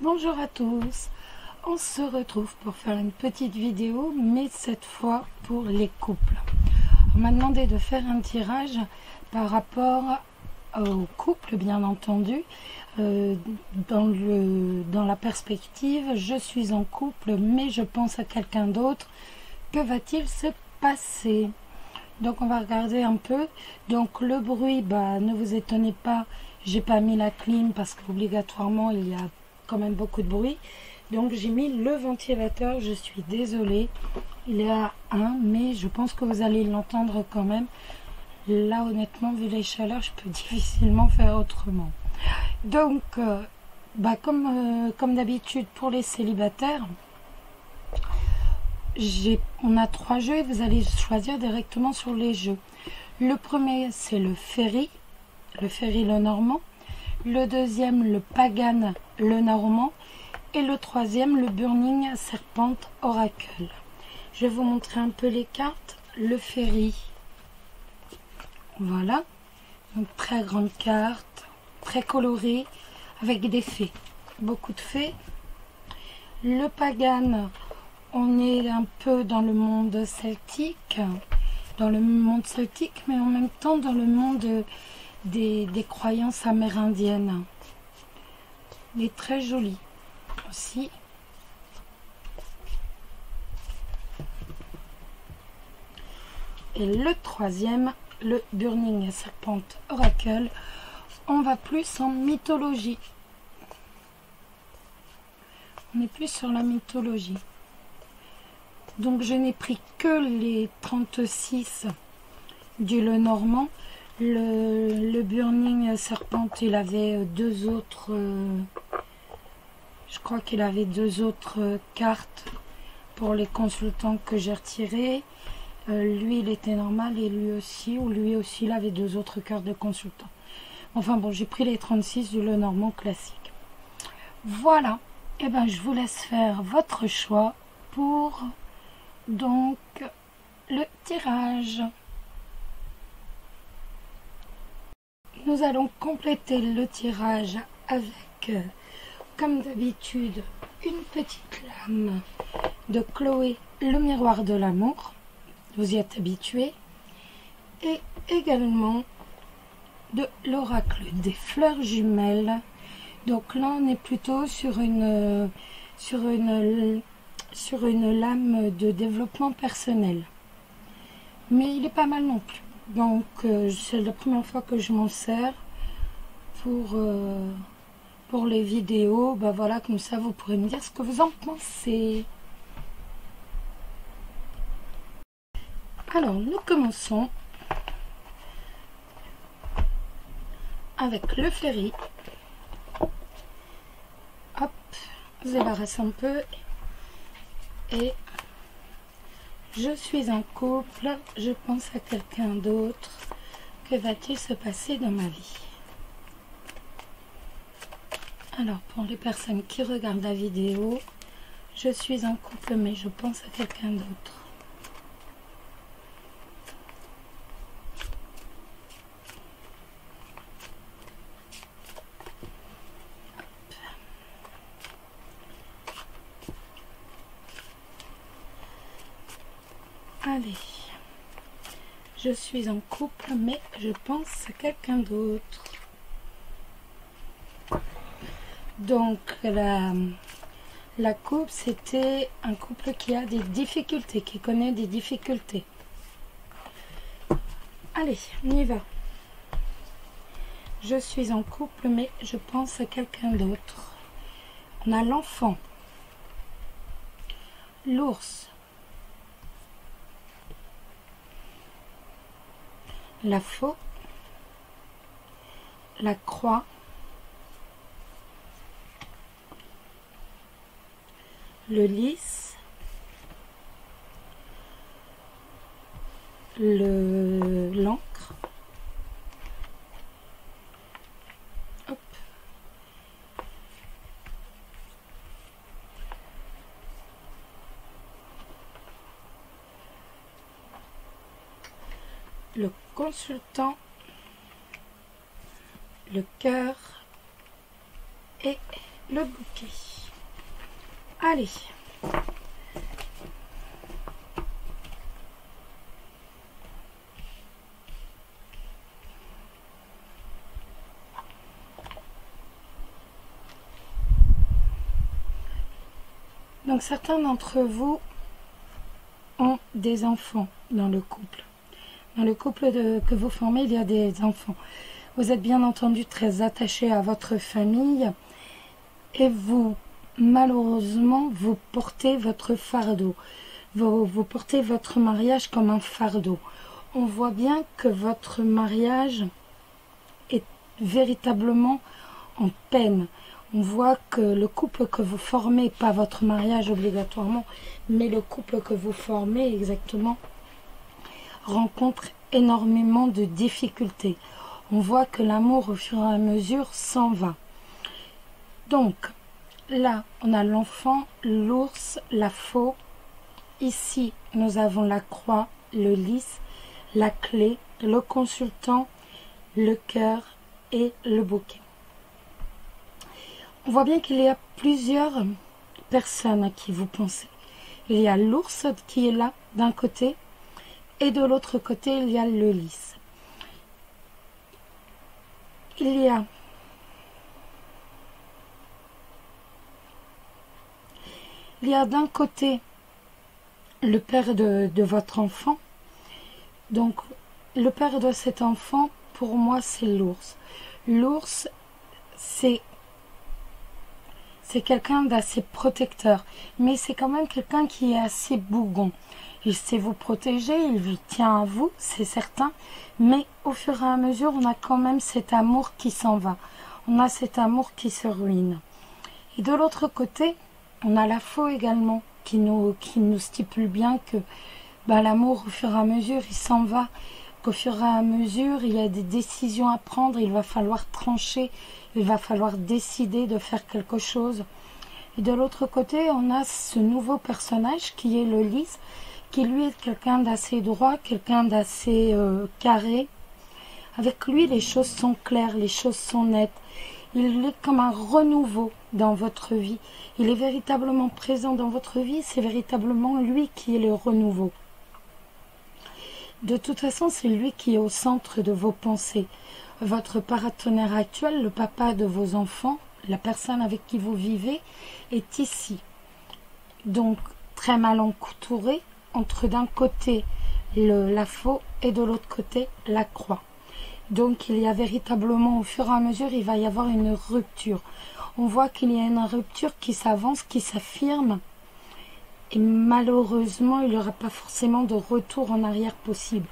Bonjour à tous, on se retrouve pour faire une petite vidéo, mais cette fois pour les couples. On m'a demandé de faire un tirage par rapport au couple, bien entendu, dans la perspective, je suis en couple, mais je pense à quelqu'un d'autre, que va-t-il se passer? Donc on va regarder un peu. Donc le bruit, ne vous étonnez pas, j'ai pas mis la clim parce qu'obligatoirement il y a quand même beaucoup de bruit. Donc j'ai mis le ventilateur, je suis désolée, il est à 1, mais je pense que vous allez l'entendre quand même. Là honnêtement, vu les chaleurs, je peux difficilement faire autrement. Donc comme d'habitude pour les célibataires, on a 3 jeux et vous allez choisir directement sur les jeux. Le premier, c'est le ferry le normand. Le deuxième, le pagan le normand. Et le troisième, le burning serpent oracle. Je vais vous montrer un peu les cartes. Le ferry, voilà, donc très grande carte, très colorée, avec des fées, beaucoup de fées. Le pagan, on est un peu dans le monde celtique, mais en même temps dans le monde des croyances amérindiennes. Il est très joli aussi. Et le troisième, le Burning Serpent Oracle, on va plus en mythologie. On est plus sur la mythologie. Donc je n'ai pris que les 36 du Lenormand. Le Burning Serpent, il avait deux autres... je crois qu'il avait deux autres cartes pour les consultants que j'ai retirés. Lui, il était normal et lui aussi, il avait deux autres cartes de consultant. Enfin bon, j'ai pris les 36 du Lenormand classique. Voilà. Et je vous laisse faire votre choix pour donc le tirage. Nous allons compléter le tirage avec, comme d'habitude, une petite lame de Chloé, le miroir de l'amour. Vous y êtes habitués. Et également de l'oracle des fleurs jumelles. Donc là, on est plutôt sur une lame de développement personnel. Mais il est pas mal non plus. Donc, c'est la première fois que je m'en sers pour les vidéos. Voilà, comme ça, vous pourrez me dire ce que vous en pensez. Alors, nous commençons avec le ferry. Hop, je débarrasse un peu. Et je suis en couple, je pense à quelqu'un d'autre. Que va-t-il se passer dans ma vie? Alors, pour les personnes qui regardent la vidéo, je suis en couple, mais je pense à quelqu'un d'autre. Allez, je suis en couple, mais je pense à quelqu'un d'autre. Donc, la couple, c'était un couple qui a des difficultés, qui connaît des difficultés. Allez, on y va. Je suis en couple, mais je pense à quelqu'un d'autre. On a l'enfant, l'ours, la faux, la croix, le lys, l'encre, hop, le consultant, le cœur et le bouquet. Allez. Donc certains d'entre vous ont des enfants dans le couple. Dans le couple que vous formez, il y a des enfants. Vous êtes bien entendu très attaché à votre famille et vous, malheureusement, vous portez votre fardeau. Vous portez votre mariage comme un fardeau. On voit bien que votre mariage est véritablement en peine. On voit que le couple que vous formez, pas votre mariage obligatoirement, mais le couple que vous formez exactement, rencontre énormément de difficultés. On voit que l'amour au fur et à mesure s'en va. Donc, là, on a l'enfant, l'ours, la faux. Ici, nous avons la croix, le lys, la clé, le consultant, le cœur et le bouquet. On voit bien qu'il y a plusieurs personnes à qui vous pensez. Il y a l'ours qui est là d'un côté et de l'autre côté il y a le lys. Il y a d'un côté le père de votre enfant. Donc le père de cet enfant, pour moi, c'est l'ours. L'ours, c'est quelqu'un d'assez protecteur, mais c'est quand même quelqu'un qui est assez bougon. Il sait vous protéger, il tient à vous, c'est certain, mais au fur et à mesure, on a quand même cet amour qui s'en va. On a cet amour qui se ruine. Et de l'autre côté, on a la faux également, qui nous stipule bien que l'amour, au fur et à mesure, il s'en va, qu'au fur et à mesure, il y a des décisions à prendre, il va falloir trancher, il va falloir décider de faire quelque chose. Et de l'autre côté, on a ce nouveau personnage qui est le lys, qui lui est quelqu'un d'assez droit, quelqu'un d'assez carré. Avec lui, les choses sont claires, les choses sont nettes. Il est comme un renouveau dans votre vie. Il est véritablement présent dans votre vie, c'est véritablement lui qui est le renouveau. De toute façon, c'est lui qui est au centre de vos pensées. Votre partenaire actuel, le papa de vos enfants, la personne avec qui vous vivez, est ici. Donc, très mal encouturé, entre d'un côté la faux et de l'autre côté la croix. Donc, il y a véritablement, au fur et à mesure, il va y avoir une rupture. On voit qu'il y a une rupture qui s'avance, qui s'affirme. Et malheureusement, il n'y aura pas forcément de retour en arrière possible.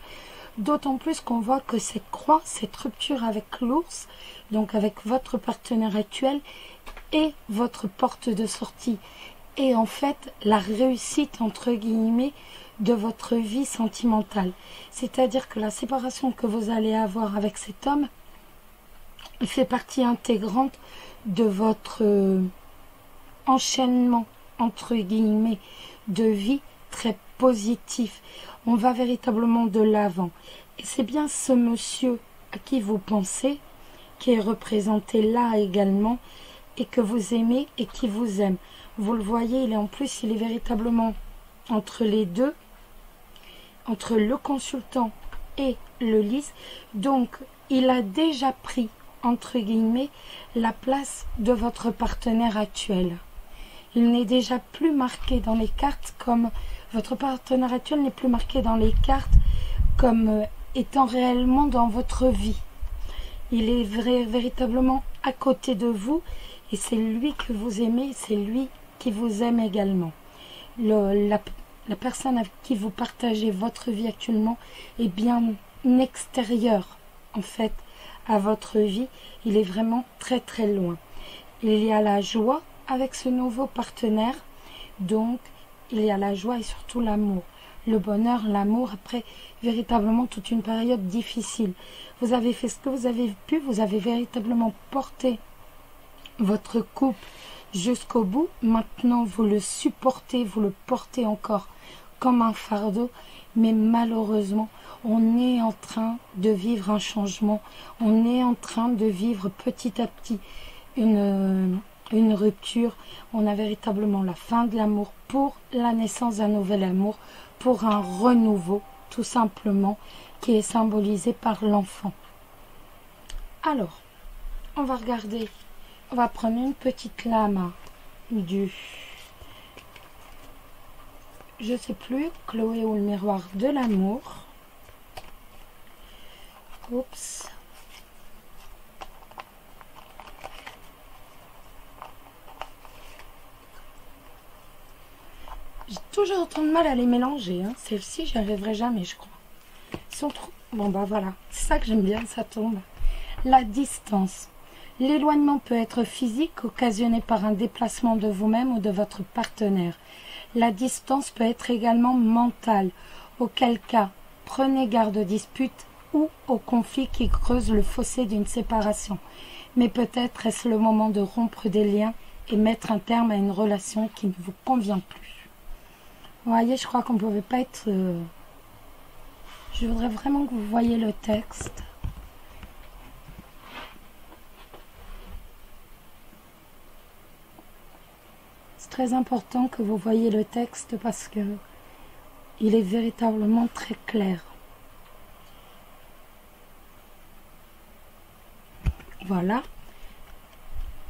D'autant plus qu'on voit que cette croix, cette rupture avec l'ours, donc avec votre partenaire actuel, est votre porte de sortie. Et en fait, la réussite, entre guillemets, de votre vie sentimentale. C'est-à-dire que la séparation que vous allez avoir avec cet homme fait partie intégrante de votre enchaînement, entre guillemets, de vie très positif. On va véritablement de l'avant. Et c'est bien ce monsieur à qui vous pensez, qui est représenté là également, et que vous aimez et qui vous aime. Vous le voyez, il est véritablement entre les deux, entre le consultant et le lys. Donc, il a déjà pris, entre guillemets, la place de votre partenaire actuel. Il n'est déjà plus marqué dans les cartes comme... Votre partenaire actuel n'est plus marqué dans les cartes comme étant réellement dans votre vie. Il est véritablement à côté de vous et c'est lui que vous aimez, c'est lui qui vous aime également. La personne avec qui vous partagez votre vie actuellement est bien extérieure en fait à votre vie. Il est vraiment très très loin. Il y a la joie avec ce nouveau partenaire, donc il y a la joie et surtout l'amour. Le bonheur, l'amour, après véritablement toute une période difficile. Vous avez fait ce que vous avez pu, vous avez véritablement porté votre couple jusqu'au bout. Maintenant, vous le supportez, vous le portez encore comme un fardeau. Mais malheureusement, on est en train de vivre un changement. On est en train de vivre petit à petit une rupture, on a véritablement la fin de l'amour pour la naissance d'un nouvel amour, pour un renouveau, tout simplement, qui est symbolisé par l'enfant. Alors, on va regarder, on va prendre une petite lame du, je sais plus, Chloé ou le miroir de l'amour. Oups. J'ai toujours autant de mal à les mélanger. Hein. Celle-ci, j'y arriverai jamais, je crois. Ils sont trop... Bon, bah voilà. C'est ça que j'aime bien, ça tombe. La distance. L'éloignement peut être physique, occasionné par un déplacement de vous-même ou de votre partenaire. La distance peut être également mentale, auquel cas, prenez garde aux disputes ou aux conflits qui creusent le fossé d'une séparation. Mais peut-être est-ce le moment de rompre des liens et mettre un terme à une relation qui ne vous convient plus. Vous voyez, je crois qu'on ne pouvait pas être... Je voudrais vraiment que vous voyiez le texte. C'est très important que vous voyiez le texte parce que il est véritablement très clair. Voilà.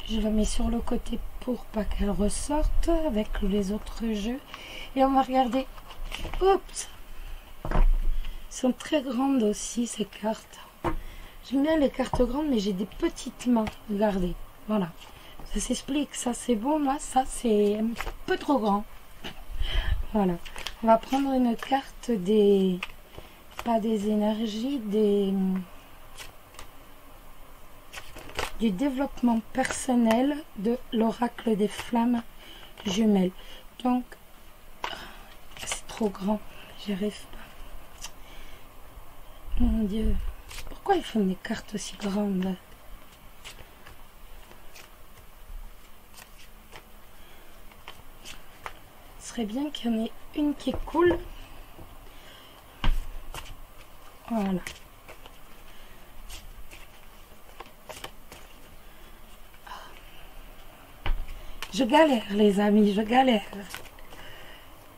Je la mets sur le côté pour pas qu'elle ressorte avec les autres jeux. Et on va regarder. Oups! Elles sont très grandes aussi ces cartes. J'aime bien les cartes grandes mais j'ai des petites mains. Regardez. Voilà. Ça s'explique. Ça c'est bon. Là ça c'est un peu trop grand. Voilà. On va prendre une carte des... Pas des énergies, du développement personnel de l'oracle des flammes jumelles. Donc, c'est trop grand, j'y arrive pas. Mon Dieu, pourquoi ils font des cartes aussi grandes? Ce serait bien qu'il y en ait une qui coule. Voilà. Je galère les amis, je galère.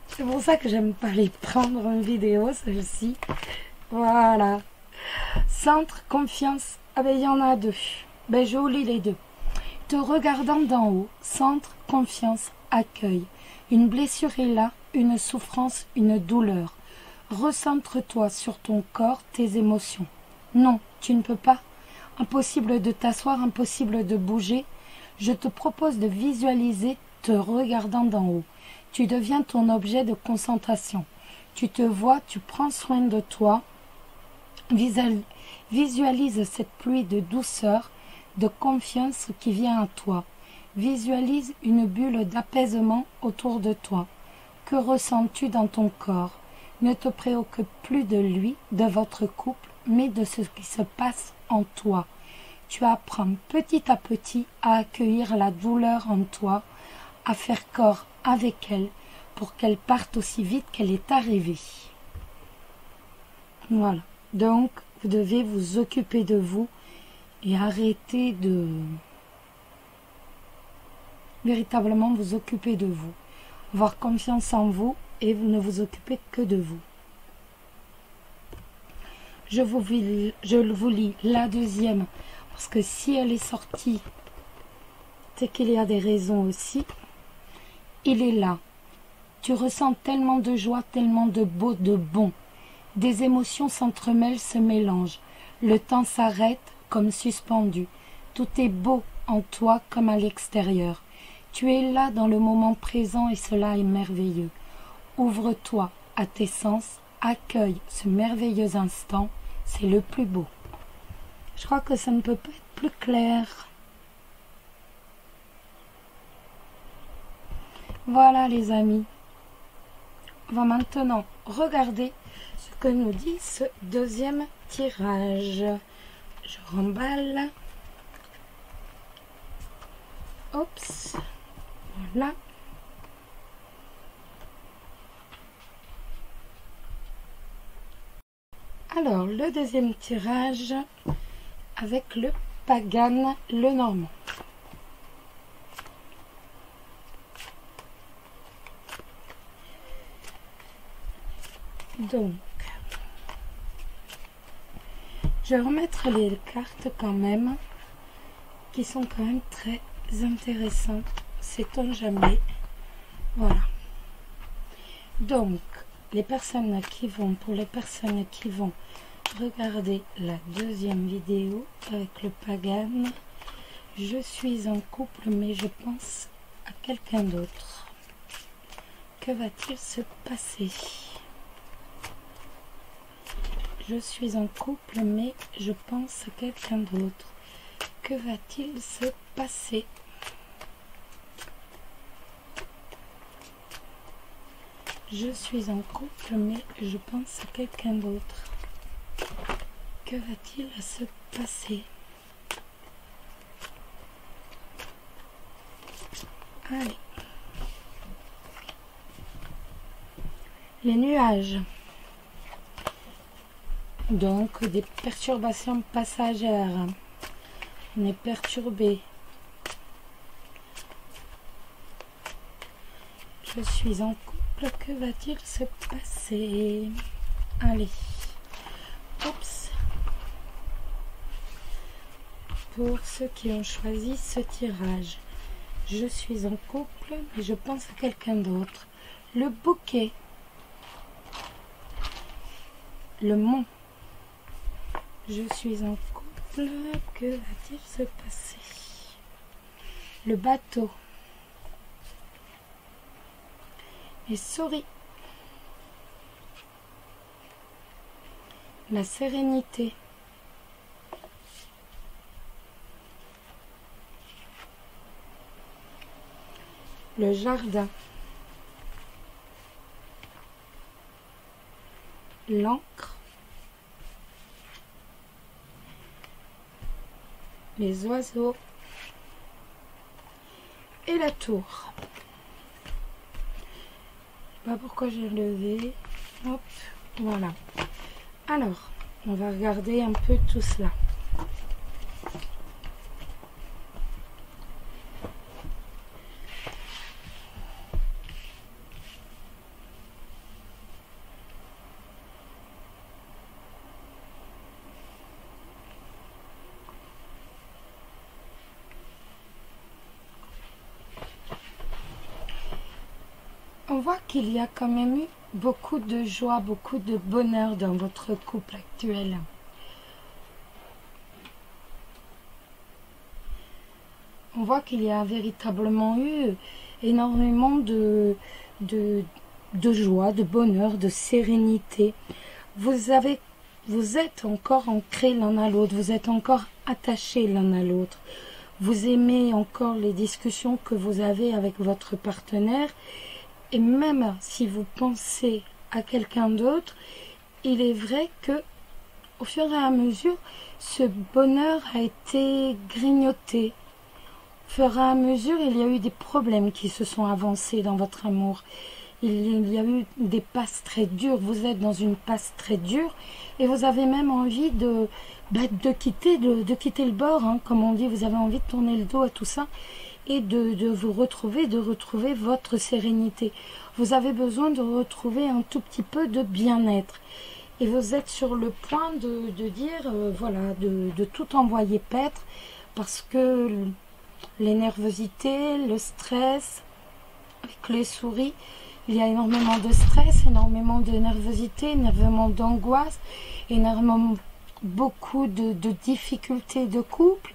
C'est pour ça que j'aime pas les prendre en vidéo, celle-ci. Voilà. Centre, confiance. Ah ben il y en a deux. Ben je vous lis les deux. Te regardant d'en haut, centre, confiance, accueil. Une blessure est là, une souffrance, une douleur. Recentre-toi sur ton corps, tes émotions. Non, tu ne peux pas. Impossible de t'asseoir, impossible de bouger. Je te propose de visualiser te regardant d'en haut. Tu deviens ton objet de concentration. Tu te vois, tu prends soin de toi. Visualise cette pluie de douceur, de confiance qui vient à toi. Visualise une bulle d'apaisement autour de toi. Que ressens-tu dans ton corps? Ne te préoccupe plus de lui, de votre couple, mais de ce qui se passe en toi. Tu apprends petit à petit à accueillir la douleur en toi, à faire corps avec elle pour qu'elle parte aussi vite qu'elle est arrivée. Voilà. Donc, vous devez vous occuper de vous et arrêter de véritablement vous occuper de vous. Avoir confiance en vous et ne vous occupez que de vous. Je vous lis la deuxième. Parce que si elle est sortie, c'est qu'il y a des raisons aussi. Il est là. Tu ressens tellement de joie, tellement de beau, de bon. Des émotions s'entremêlent, se mélangent. Le temps s'arrête comme suspendu. Tout est beau en toi comme à l'extérieur. Tu es là dans le moment présent et cela est merveilleux. Ouvre-toi à tes sens, accueille ce merveilleux instant, c'est le plus beau. Je crois que ça ne peut pas être plus clair. Voilà les amis. On va maintenant regarder ce que nous dit ce deuxième tirage. Je remballe. Oups. Voilà. Alors, le deuxième tirage avec le Pagan, le Normand. Donc, je vais remettre les cartes quand même, qui sont quand même très intéressantes. Sait-on jamais. Voilà. Donc, les personnes qui vont, pour les personnes qui vont regarder la deuxième vidéo avec le Pagan, je suis en couple mais je pense à quelqu'un d'autre. Que va-t-il se passer? Je suis en couple mais je pense à quelqu'un d'autre. Que va-t-il se passer? Je suis en couple mais je pense à quelqu'un d'autre. Que va-t-il se passer? Allez. Les nuages. Donc des perturbations passagères. On est perturbé. Je suis en couple. Que va-t-il se passer? Allez. Oups. Pour ceux qui ont choisi ce tirage, je suis en couple, mais je pense à quelqu'un d'autre. Le bouquet. Le mont. Je suis en couple. Que va-t-il se passer? Le bateau. Les souris. La sérénité. Le jardin. L'encre. Les oiseaux. Et la tour. Je sais pas pourquoi j'ai levé. Hop, voilà. Alors, on va regarder un peu tout cela. On voit qu'il y a quand même eu beaucoup de joie, beaucoup de bonheur dans votre couple actuel. On voit qu'il y a véritablement eu énormément de joie, de bonheur, de sérénité. Vous êtes encore ancrés l'un à l'autre, vous êtes encore attachés l'un à l'autre. Vous aimez encore les discussions que vous avez avec votre partenaire. Et même si vous pensez à quelqu'un d'autre, il est vrai que au fur et à mesure, ce bonheur a été grignoté. Au fur et à mesure, il y a eu des problèmes qui se sont avancés dans votre amour. Il y a eu des passes très dures. Vous êtes dans une passe très dure et vous avez même envie de quitter le bord. Hein, comme on dit, vous avez envie de tourner le dos à tout ça et de vous retrouver, de retrouver votre sérénité. Vous avez besoin de retrouver un tout petit peu de bien-être. Et vous êtes sur le point de dire, voilà, de tout envoyer paître parce que les nervosités, le stress, avec les souris, il y a énormément de stress, énormément de nervosité, énormément d'angoisse, énormément beaucoup de difficultés de couple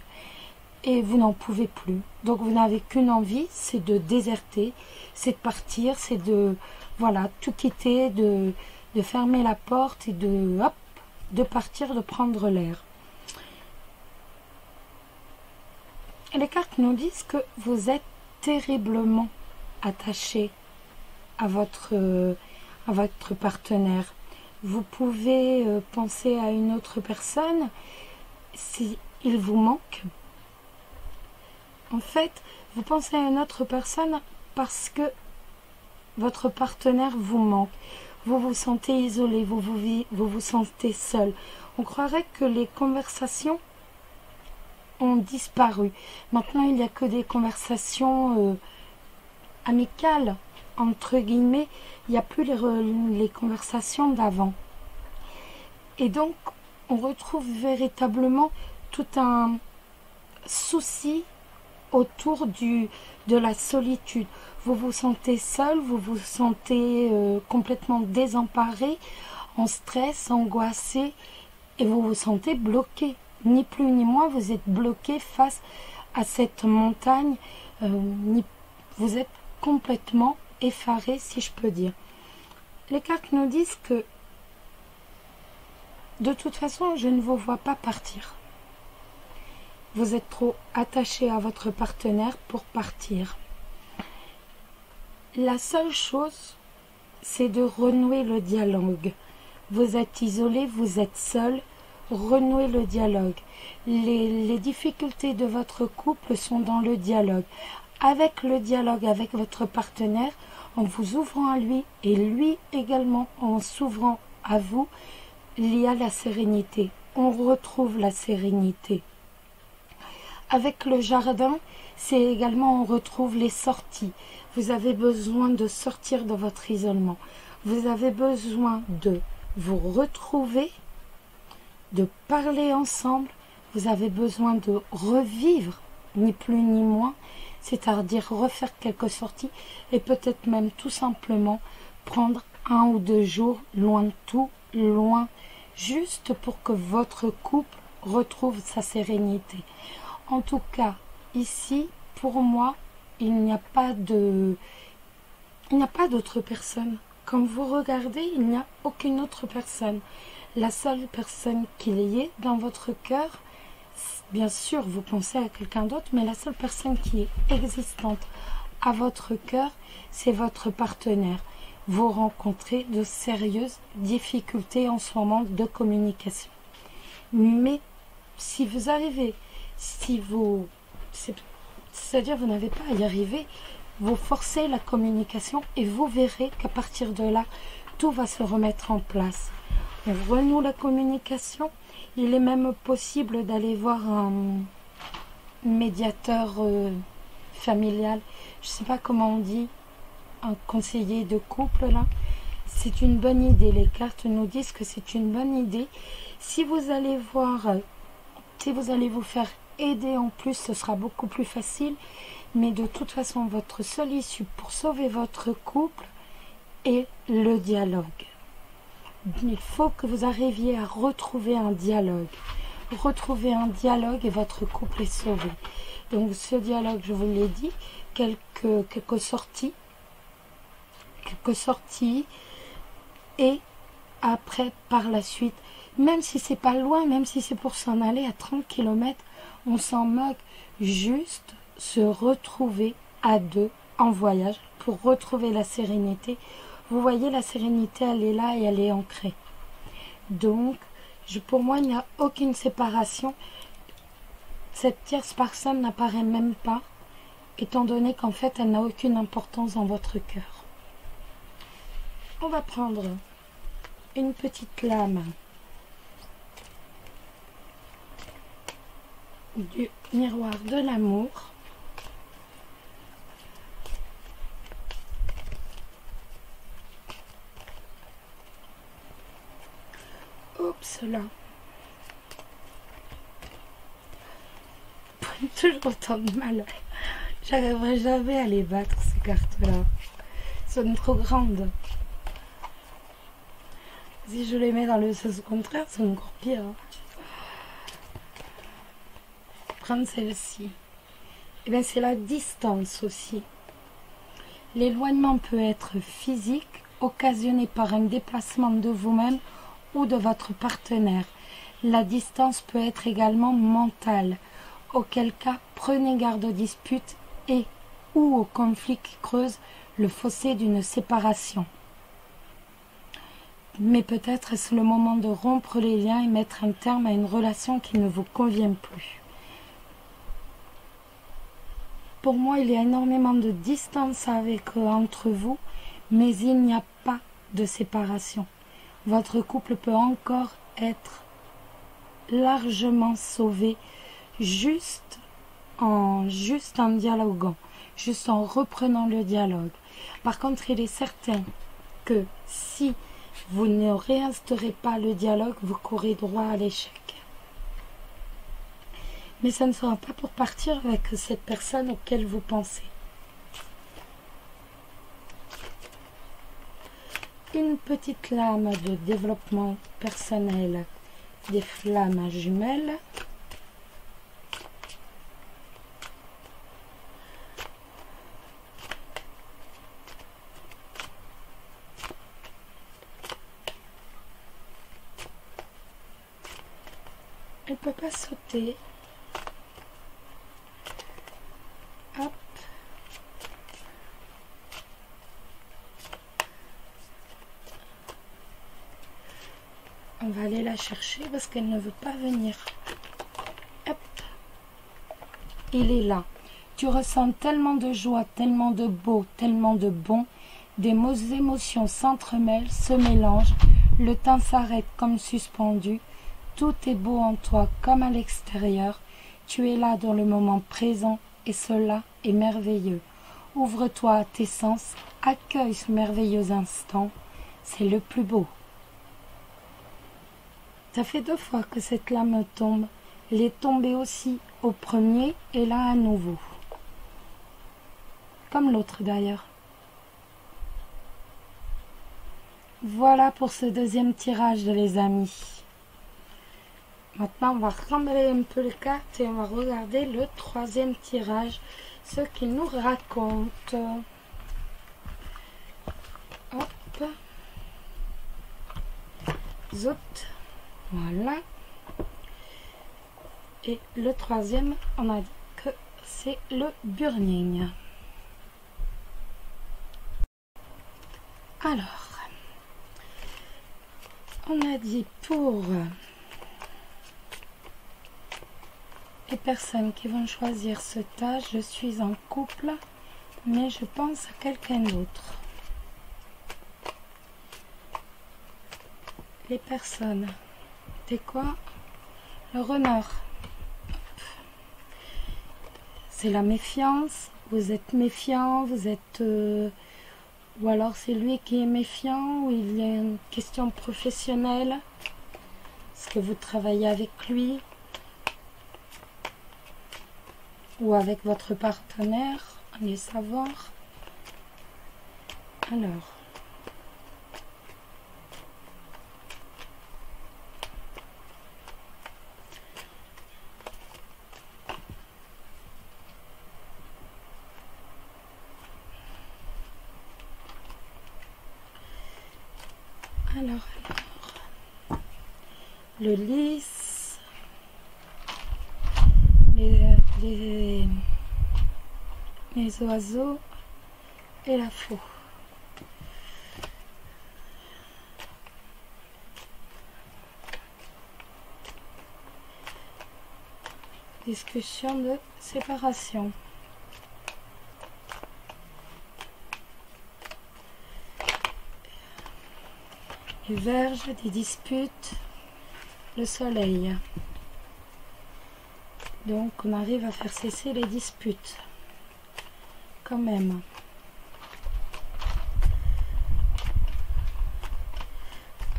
et vous n'en pouvez plus. Donc vous n'avez qu'une envie, c'est de déserter, c'est de partir, c'est de voilà tout quitter, de fermer la porte et de partir, de prendre l'air. Et les cartes nous disent que vous êtes terriblement attaché à votre partenaire. Vous pouvez penser à une autre personne si il vous manque. En fait, vous pensez à une autre personne parce que votre partenaire vous manque. Vous vous sentez isolé, vous vous sentez seul. On croirait que les conversations ont disparu. Maintenant, il n'y a que des conversations amicales entre guillemets, il n'y a plus les conversations d'avant. Et donc, on retrouve véritablement tout un souci autour de la solitude. Vous vous sentez seul, vous vous sentez complètement désemparé, en stress, angoissé, et vous vous sentez bloqué. Ni plus ni moins, vous êtes bloqué face à cette montagne. Vous êtes complètement effaré, si je peux dire. Les cartes nous disent que de toute façon, je ne vous vois pas partir. Vous êtes trop attaché à votre partenaire pour partir. La seule chose, c'est de renouer le dialogue. Vous êtes isolé, vous êtes seul, renouez le dialogue. Les difficultés de votre couple sont dans le dialogue. Avec le dialogue avec votre partenaire, en vous ouvrant à lui et lui également en s'ouvrant à vous, il y a la sérénité. On retrouve la sérénité. Avec le jardin, c'est également on retrouve les sorties. Vous avez besoin de sortir de votre isolement. Vous avez besoin de vous retrouver, de parler ensemble. Vous avez besoin de revivre, ni plus ni moins, c'est-à-dire refaire quelques sorties et peut-être même tout simplement prendre 1 ou 2 jours loin de tout, loin, juste pour que votre couple retrouve sa sérénité. En tout cas, ici, pour moi, il n'y a pas d'autre personne. Comme vous regardez, il n'y a aucune autre personne. La seule personne qu'il y ait dans votre cœur, bien sûr, vous pensez à quelqu'un d'autre, mais la seule personne qui est existante à votre cœur, c'est votre partenaire. Vous rencontrez de sérieuses difficultés en ce moment de communication. Mais si vous arrivez, c'est-à-dire vous n'avez pas à y arriver, vous forcez la communication et vous verrez qu'à partir de là, tout va se remettre en place. On renoue la communication. Il est même possible d'aller voir un médiateur familial, je ne sais pas comment on dit, un conseiller de couple là. C'est une bonne idée. Les cartes nous disent que c'est une bonne idée. Si vous allez vous faire aider en plus, ce sera beaucoup plus facile. Mais de toute façon, votre seule issue pour sauver votre couple est le dialogue. Il faut que vous arriviez à retrouver un dialogue. Retrouver un dialogue et votre couple est sauvé. Donc ce dialogue, je vous l'ai dit, quelques sorties. Et après, par la suite, même si c'est pas loin, même si c'est pour s'en aller à 30 km, on s'en moque. Juste se retrouver à deux en voyage pour retrouver la sérénité. Vous voyez, la sérénité, elle est là et elle est ancrée. Donc, pour moi, il n'y a aucune séparation. Cette tierce personne n'apparaît même pas, étant donné qu'en fait, elle n'a aucune importance dans votre cœur. On va prendre une petite lame du miroir de l'amour. Oups là. Toujours autant de mal. J'arriverai jamais à les battre, ces cartes-là. Elles sont trop grandes. Si je les mets dans le sens contraire, c'est encore pire. Prendre celle-ci. Et bien c'est la distance aussi. L'éloignement peut être physique, occasionné par un déplacement de vous-même ou de votre partenaire. La distance peut être également mentale, auquel cas prenez garde aux disputes et ou aux conflits qui creusent le fossé d'une séparation. Mais peut-être est-ce le moment de rompre les liens et mettre un terme à une relation qui ne vous convient plus. Pour moi, il y a énormément de distance entre vous, mais il n'y a pas de séparation. Votre couple peut encore être largement sauvé juste en dialoguant, juste en reprenant le dialogue. Par contre, il est certain que si vous ne réinstaurez pas le dialogue, vous courez droit à l'échec. Mais ça ne sera pas pour partir avec cette personne auquel vous pensez. Une petite lame de développement personnel des flammes jumelles. Elle ne peut pas sauter. Hop. On va aller la chercher parce qu'elle ne veut pas venir. Hop. Il est là. Tu ressens tellement de joie, tellement de beau, tellement de bon. Des émotions s'entremêlent, se mélangent. Le temps s'arrête comme suspendu. Tout est beau en toi comme à l'extérieur. Tu es là dans le moment présent et cela est merveilleux. Ouvre-toi à tes sens. Accueille ce merveilleux instant. C'est le plus beau. Ça fait 2 fois que cette lame tombe. Elle est tombée aussi au premier et là à nouveau. Comme l'autre d'ailleurs. Voilà pour ce deuxième tirage, les amis. Maintenant, on va remballer un peu les cartes et on va regarder le troisième tirage, ce qu'il nous raconte. Hop. Zut. Voilà. Et le troisième, on a dit que c'est le burning. Alors, on a dit pour les personnes qui vont choisir ce tas, je suis en couple, mais je pense à quelqu'un d'autre. Les personnes, c'est quoi? Le renard. C'est la méfiance. Vous êtes méfiant, vous êtes... ou alors c'est lui qui est méfiant, ou il y a une question professionnelle. Est-ce que vous travaillez avec lui? Ou avec votre partenaire? Allez savoir. Alors... le lys, les oiseaux et la faux. Discussion de séparation. Les Vierges, des disputes, le soleil. Donc on arrive à faire cesser les disputes. Quand même.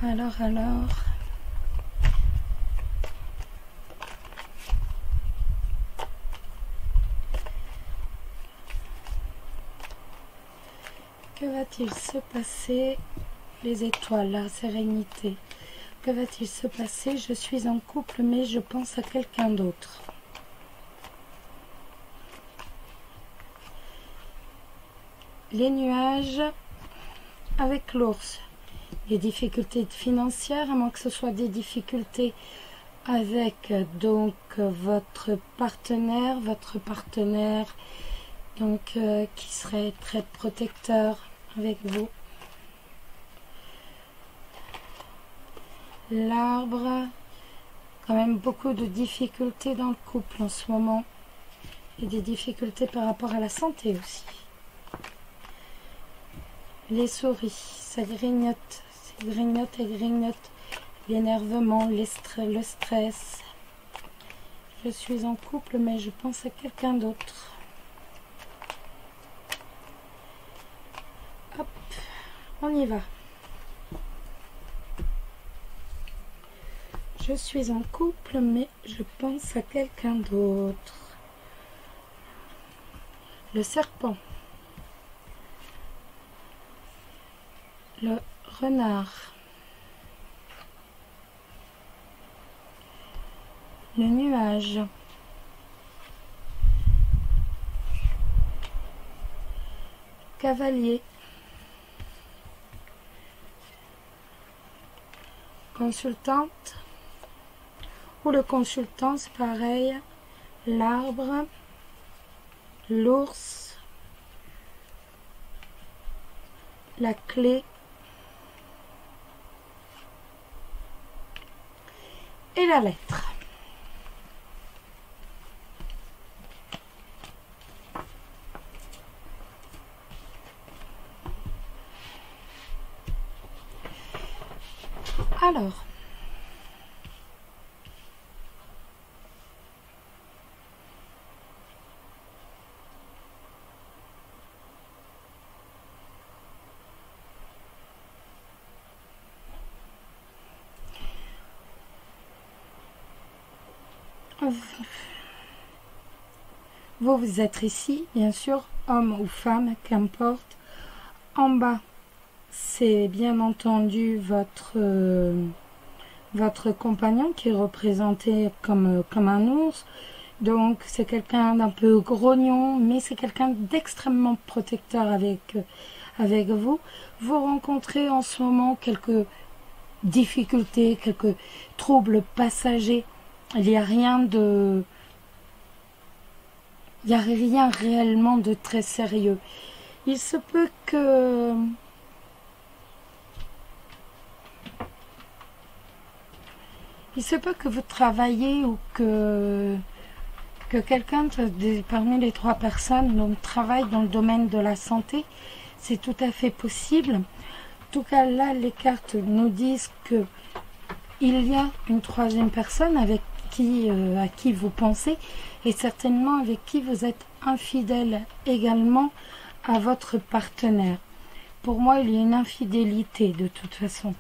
Alors. Que va-t-il se passer? Les étoiles, la sérénité. Que va-t-il se passer? Je suis en couple, mais je pense à quelqu'un d'autre. Les nuages avec l'ours. Les difficultés financières, à moins que ce soit des difficultés avec donc votre partenaire donc qui serait très protecteur avec vous. L'arbre, quand même beaucoup de difficultés dans le couple en ce moment et des difficultés par rapport à la santé aussi. Les souris, ça grignote, et grignote, l'énervement, le stress. Je suis en couple mais je pense à quelqu'un d'autre. On y va. Je suis en couple, mais je pense à quelqu'un d'autre. Le serpent. Le renard. Le nuage. Cavalier. Consultante. Ou le consultant, c'est pareil. L'arbre. L'ours. La clé. Et la lettre. Alors, vous êtes ici, bien sûr, homme ou femme, qu'importe. En bas, c'est bien entendu votre compagnon qui est représenté comme un ours. Donc c'est quelqu'un d'un peu grognon, mais c'est quelqu'un d'extrêmement protecteur avec vous. Vous rencontrez en ce moment quelques difficultés, quelques troubles passagers. Il n'y a rien réellement de très sérieux. Il se peut que vous travaillez ou que quelqu'un parmi les trois personnes donc, travaille dans le domaine de la santé. C'est tout à fait possible. En tout cas, là, les cartes nous disent que il y a une troisième personne à qui vous pensez et certainement avec qui vous êtes infidèle également à votre partenaire. Pour moi, il y a une infidélité de toute façon.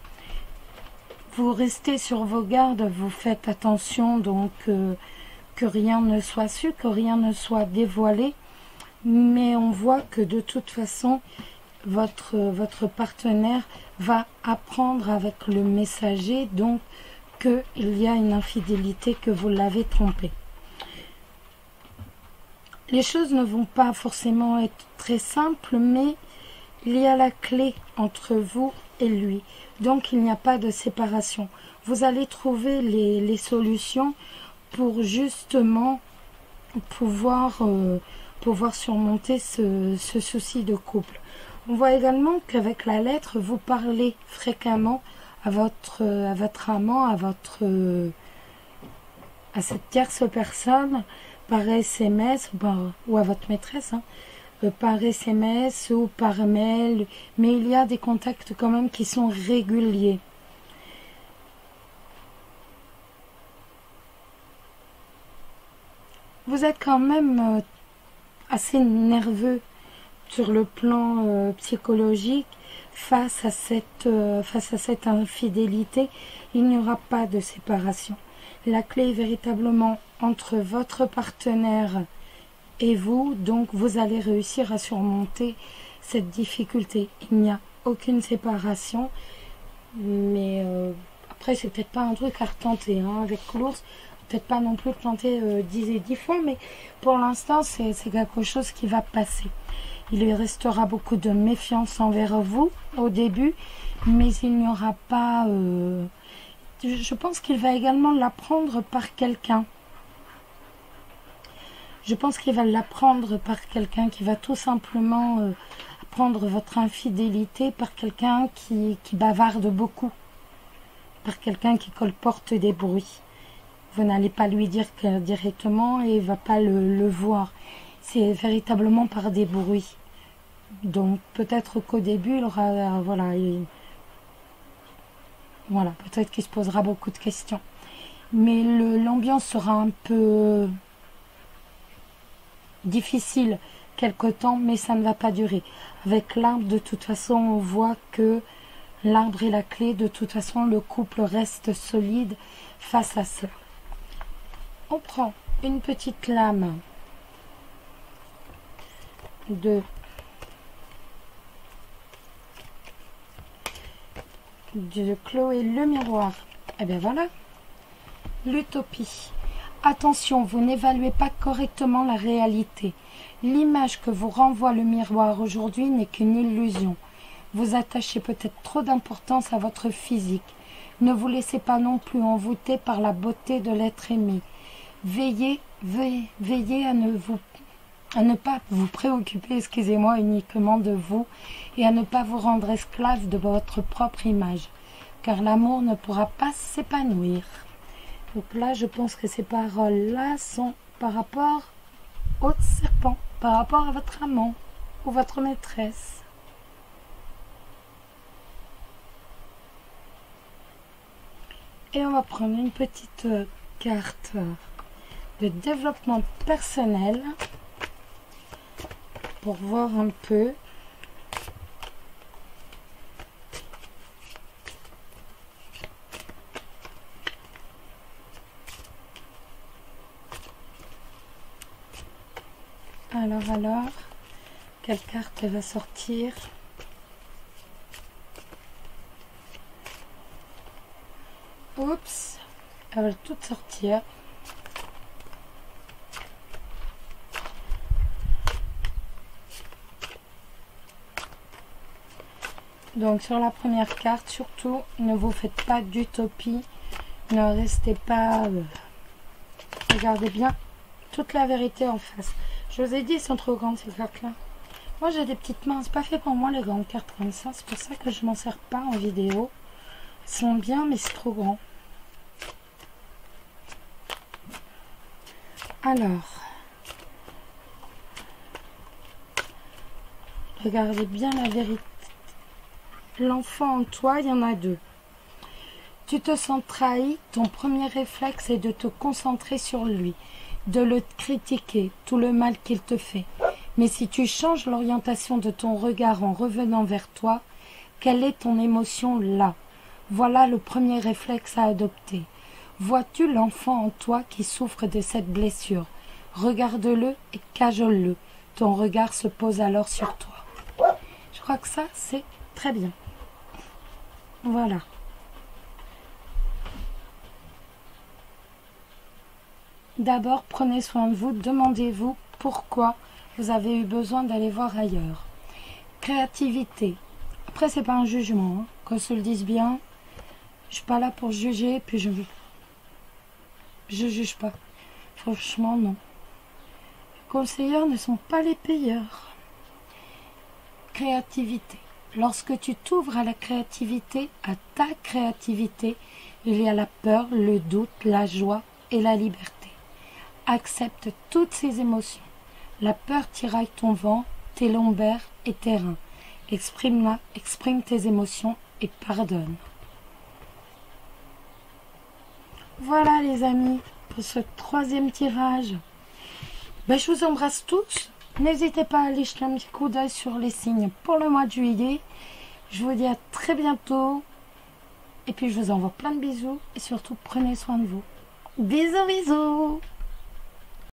Vous restez sur vos gardes, vous faites attention donc que rien ne soit su, que rien ne soit dévoilé, mais on voit que de toute façon, votre partenaire va apprendre avec le messager donc qu'il y a une infidélité, que vous l'avez trompé. Les choses ne vont pas forcément être très simples, mais il y a la clé entre vous et lui. Donc, il n'y a pas de séparation. Vous allez trouver les solutions pour justement pouvoir surmonter ce souci de couple. On voit également qu'avec la lettre, vous parlez fréquemment à votre amant, à cette tierce personne, par SMS ou à votre maîtresse, par SMS ou par mail, mais il y a des contacts quand même qui sont réguliers. Vous êtes quand même assez nerveux sur le plan psychologique face à cette infidélité. Il n'y aura pas de séparation. La clé est véritablement entre votre partenaire et vous, donc vous allez réussir à surmonter cette difficulté. Il n'y a aucune séparation, mais après c'est peut-être pas un truc à retenter avec l'ours, peut-être pas non plus tenter 10 et 10 fois, mais pour l'instant c'est quelque chose qui va passer. Il lui restera beaucoup de méfiance envers vous au début, mais il n'y aura pas... je pense qu'il va également l'apprendre par quelqu'un. Je pense qu'il va l'apprendre par quelqu'un qui va tout simplement apprendre votre infidélité, par quelqu'un qui bavarde beaucoup, par quelqu'un qui colporte des bruits. Vous n'allez pas lui dire directement et il ne va pas le voir. C'est véritablement par des bruits. Donc peut-être qu'au début, il aura... Voilà, peut-être qu'il se posera beaucoup de questions. Mais l'ambiance sera un peu difficile quelque temps, mais ça ne va pas durer. Avec l'arbre, de toute façon, on voit que l'arbre est la clé. De toute façon, le couple reste solide face à ça. On prend une petite lame de Chloé le miroir. Et bien voilà, l'utopie. Attention, vous n'évaluez pas correctement la réalité. L'image que vous renvoie le miroir aujourd'hui n'est qu'une illusion. Vous attachez peut-être trop d'importance à votre physique. Ne vous laissez pas non plus envoûter par la beauté de l'être aimé. Veillez à ne pas vous préoccuper, excusez-moi, uniquement de vous et à ne pas vous rendre esclave de votre propre image, car l'amour ne pourra pas s'épanouir. Donc là, je pense que ces paroles-là sont par rapport au serpent, par rapport à votre amant ou votre maîtresse. Et on va prendre une petite carte de développement personnel pour voir un peu. Alors, quelle carte va sortir? Oups, elle va toutes sortir. Donc sur la première carte, surtout, ne vous faites pas d'utopie, ne restez pas... regardez bien toute la vérité en face. Je vous ai dit, elles sont trop grandes ces cartes-là. Moi j'ai des petites mains, c'est pas fait pour moi les grandes cartes comme ça, c'est pour ça que je m'en sers pas en vidéo. Elles sont bien mais c'est trop grand. Alors, regardez bien la vérité. L'enfant en toi, il y en a deux. Tu te sens trahi, ton premier réflexe est de te concentrer sur lui, de le critiquer, tout le mal qu'il te fait. Mais si tu changes l'orientation de ton regard en revenant vers toi, quelle est ton émotion là? Voilà le premier réflexe à adopter. Vois-tu l'enfant en toi qui souffre de cette blessure? Regarde-le et cajole-le. Ton regard se pose alors sur toi. Je crois que ça, c'est très bien. Voilà. D'abord, prenez soin de vous. Demandez-vous pourquoi vous avez eu besoin d'aller voir ailleurs. Créativité. Après, c'est pas un jugement. Qu'on se le dise bien. Je suis pas là pour juger. Puis je juge pas. Franchement, non. Les conseillers ne sont pas les payeurs. Créativité. Lorsque tu t'ouvres à la créativité, à ta créativité, il y a la peur, le doute, la joie et la liberté. Accepte toutes ces émotions. La peur tiraille ton vent, tes lombaires et tes reins. Exprime-la, exprime tes émotions et pardonne. Voilà les amis, pour ce troisième tirage. Je vous embrasse tous. N'hésitez pas à aller jeter un petit coup d'œil sur les signes pour le mois de juillet. Je vous dis à très bientôt. Et puis je vous envoie plein de bisous. Et surtout, prenez soin de vous. Bisous, bisous.